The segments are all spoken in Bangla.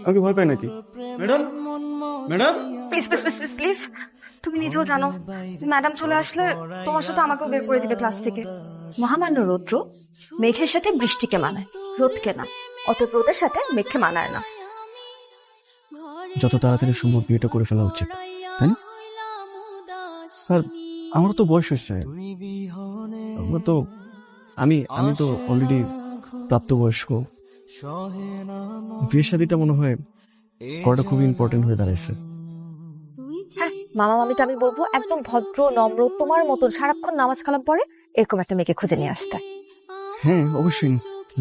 আমাকে ভয় পাই নাকি? Madam, madam, please please please please please, তুমি নিজেও জানো ম্যাডাম চলে আসলে তোমার সাথে আমাকেও বের করে দিবে ক্লাস থেকে। মহামান্য রৌদ্র মেঘের সাথে বৃষ্টিকে মানায়, রোদকে না। অতএব রোদের সাথে মেঘকে মানায় না। যত তাড়াতাড়ি সম্ভব বিয়েটা করে ফেলা উচিত, তাই না? আর আমারও তো বয়স হয়েছে, আমার তো আমি আমি তো অলরেডি প্রাপ্তবয়স্ক। বিয়ের শাদীটা মনে হয় করাটা খুবই ইম্পর্টেন্ট হয়ে দাঁড়াইছে। হ্যাঁ, মামা মামিটা আমি বলবো একদম ভদ্র নম্র তোমার মতন সারাক্ষণ নামাজ কালাম পরে এরকম একটা মেয়েকে খুঁজে নিয়ে আসতে। হ্যাঁ অবশ্যই,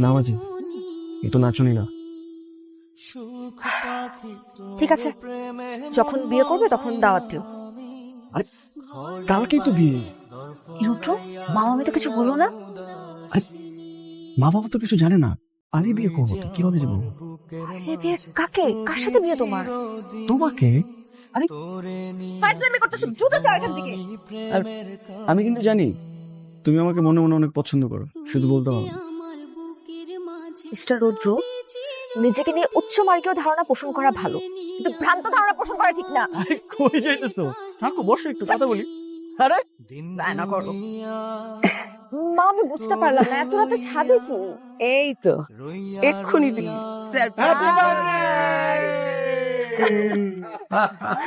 নামাজি, এ তো নাচনি না। ঠিক আছে, যখন বিয়ে করবে তখন দাওয়াত দিও। আরে কালকেই তো বিয়ে। রুদ্র, মামা মামি তো কিছু বলো না? আরে মা বাবা তো কিছু জানে না, আমি বিয়ে করবো তো কিভাবে যাবো? আরে বিয়ে কাকে, কার সাথে বিয়ে তোমার? তোমাকে। আরে ফাইজলামি করতেছো, জুতো চাও এখান থেকে। আর আমি কিন্তু জানি তুমি আমাকে মনে মনে অনেক পছন্দ করো, শুধু বলতে হবে। মিস্টার রুদ্র, নিজেকে নিয়ে উচ্চ মার্গীয় ধারণা পোষণ করা ভালো, কিন্তু ভ্রান্ত ধারণা পোষণ করা ঠিক না। আরে কই যাইতেছো? থাকো, বসো, একটু কথা বলি। আরে না করো। মা, আমি বুঝতে পারলাম না এত রাতে ছাদে কি? এই তো এক্ষুনি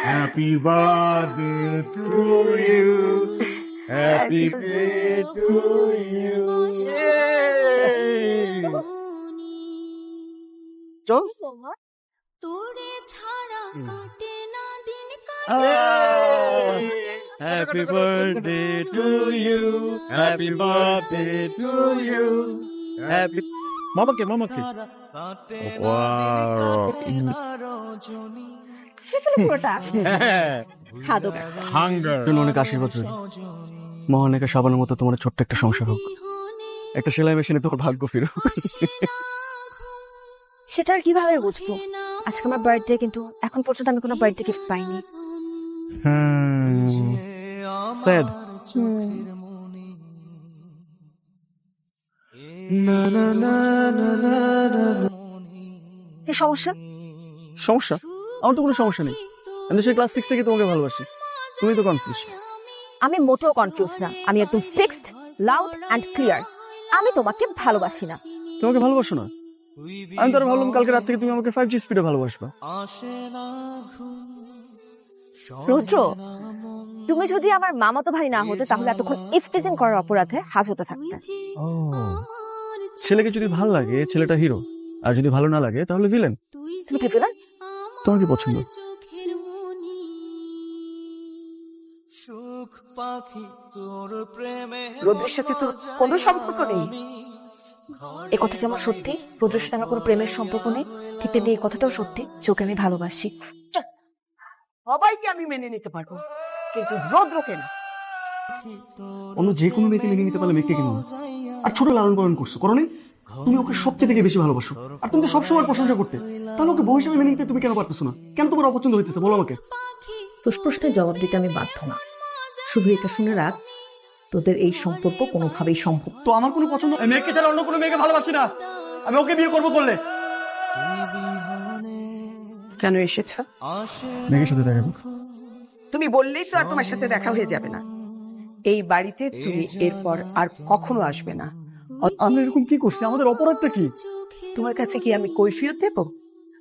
Happy birthday to you. Happy birthday to you. চল। Happy birthday to you. Happy birthday to you. Happy মামাকে Wow. পুরোটা খাদক। Hunger. জন্য অনেক আশীর্বাদ রইল। মহানেকা সাবানের মতো তোমার ছোট্ট একটা সংসার হোক, একটা সেলাই মেশিনে তোমার ভাগ্য ফিরো। সেটা আর কিভাবে বুঝবো? আজকে আমার বার্থডে, কিন্তু এখন পর্যন্ত আমি কোনো বার্থডে গিফট পাইনি। স্যাড। কি সমস্যা? সমস্যা? আমার তো কোনো সমস্যা নেই, আমি সেই ক্লাস 6 থেকে তোমাকে ভালোবাসি, তুমি তো কনফিউজ। আমি মোটেও কনফিউজ না, আমি একদম ফিক্সড, লাউড এন্ড ক্লিয়ার। আমি তোমাকে ভালোবাসি না। তোমাকে ভালোবাসো না? আমি তো আর ভাবলাম কালকে রাত থেকে তুমি আমাকে 5G স্পিডে ভালোবাসবা। রুদ্র, তুমি যদি আমার মামাতো ভাই না হতে তাহলে এতক্ষণ ইফটিজিং করার অপরাধে হাজতে থাকতে। ও, ছেলেকে যদি ভালো লাগে ছেলেটা হিরো, আর যদি ভালো না লাগে তাহলে ভিলেন। তুমি কি ভিলেন? তোমার কি পছন্দ? রোদ্রের সাথে তোর কোনো সম্পর্ক নেই। এ কথা যেমন সত্যি রুদ্রের সাথে আমার কোনো প্রেমের সম্পর্ক নেই, ঠিক তেমনি এই কথাটাও সত্যি যে ওকে আমি ভালোবাসি। সবাইকে আমি মেনে নিতে পারবো, কিন্তু রৌদ্রকে না। অন্য যে কোনো মেয়েকে মেনে নিতে পারলে মেয়েকে কেন না? আর ছোট লালন পালন করছো, করো নি? তুমি ওকে সবচেয়ে থেকে বেশি ভালোবাসো, আর তুমি তো সবসময় প্রশংসা করতে, তাহলে ওকে বউ হিসেবে মেনে নিতে তুমি কেন পারতেছো না? কেন তোমার অপছন্দ হইতেছে বলো আমাকে। তোর প্রশ্নের জবাব দিতে আমি বাধ্য না। শুধু এটা শুনে রাখ, তোদের এই সম্পর্ক কোনোভাবেই সম্ভব। তো আমার কোনো পছন্দ, মেয়েকে ছাড়া অন্য কোনো মেয়েকে ভালোবাসি না, আমি ওকে বিয়ে করবো করলে। কেন এসেছ? মেয়ের সাথে দেখা করতে। তুমি বললেই তো আর তোমার সাথে দেখা হয়ে যাবে না। এই বাড়িতে তুমি এরপর আর কখনো আসবে না। আমরা এরকম কি করছি? আমাদের অপরাধটা কি? তোমার কাছে কি আমি কৈফিয়ত দেব?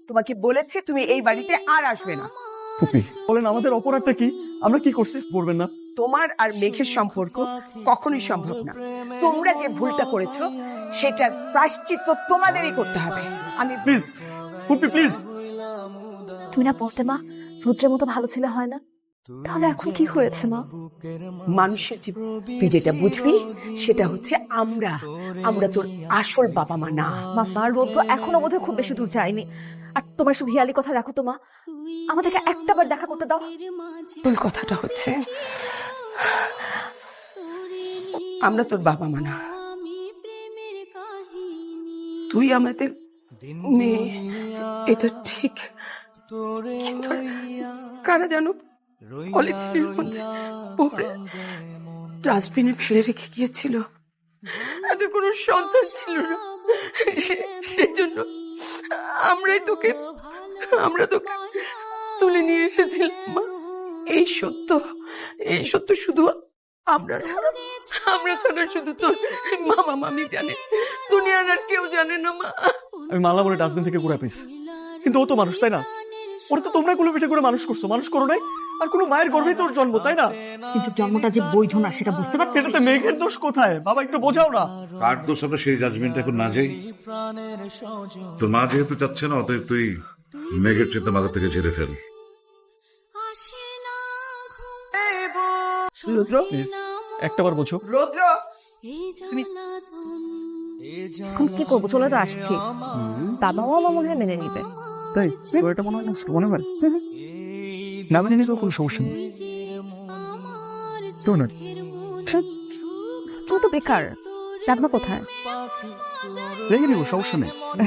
তোমাকে বলেছি তুমি এই বাড়িতে আর আসবে না। ফুপি বলেন আমাদের অপরাধটা কি? আমরা কি করছি বলবেন না? তোমার আর মেঘের সম্পর্ক কখনোই সম্ভব না। তোমরা যে ভুলটা করেছো সেটার প্রায়শ্চিত্ত তোমাদেরই করতে হবে। আমি প্লিজ ফুপি, প্লিজ। তুমি না বলতে মা রুদ্রের মতো ভালো ছেলে হয় না? তাহলে এখন কি হয়েছে মা? মানুষের জীবন তুই যেটা বুঝবি সেটা হচ্ছে আমরা তোর আসল বাবা মা না। মা রুদ্র এখনো বোধহয় খুব বেশি দূর যায়নি। আর তোমার সব হিয়ালি কথা রাখো তো মা, আমাদেরকে একটাবার দেখা করতে দাও। মূল কথাটা হচ্ছে আমরা তোর বাবা মা না, তুই আমাদের মেয়ে, এটা ঠিক। কিন্তু কারা জানো পলিথিনের মধ্যে পড়ে ডাস্টবিনে ফেলে রেখে গিয়েছিল। এদের কোনো সন্তান ছিল না, সেজন্য আমরাই তোকে আমরা তো তুলে নিয়ে এসেছিলাম মা। এই সত্য শুধু আমরা ছাড়া শুধু তোর মামা মামি জানে, দুনিয়ার আর কেউ জানে না মা। আমি মালা বলে ডাস্টবিন থেকে কুড়া পেয়েছি, কিন্তু ও তো মানুষ, তাই না? ওরা তো তোমরা কুলো পিঠে করে মানুষ করছো, মানুষ করো নাই। আর কোনো মায়ের গর্ভেই তোর জন্ম, তাই না? কিন্তু জন্মটা যে বৈধ না সেটা বুঝতে পারছি। এটাতে মেঘের দোষ কোথায় বাবা, একটু বোঝাও না। কার দোষ হবে সেই জাজমেন্ট এখন না যাই। তোর মা যেহেতু চাচ্ছে না, অতএব তুই মেঘের চেতে মাথা থেকে ঝেড়ে ফেল। রুদ্র, প্লিজ একটাবার বোঝো। রুদ্র, এখন কি করবো, চলে তো আসছি। বাবা মামা মনে হয় মেনে নিবে। তাই এটা মনে হয় না, মনে হয় না মেনে নিলেও কোনো সমস্যা নেই। শোনো না, তুই তো বেকার, রাখবা কোথায়? রেখে নিবো, সমস্যা নেই।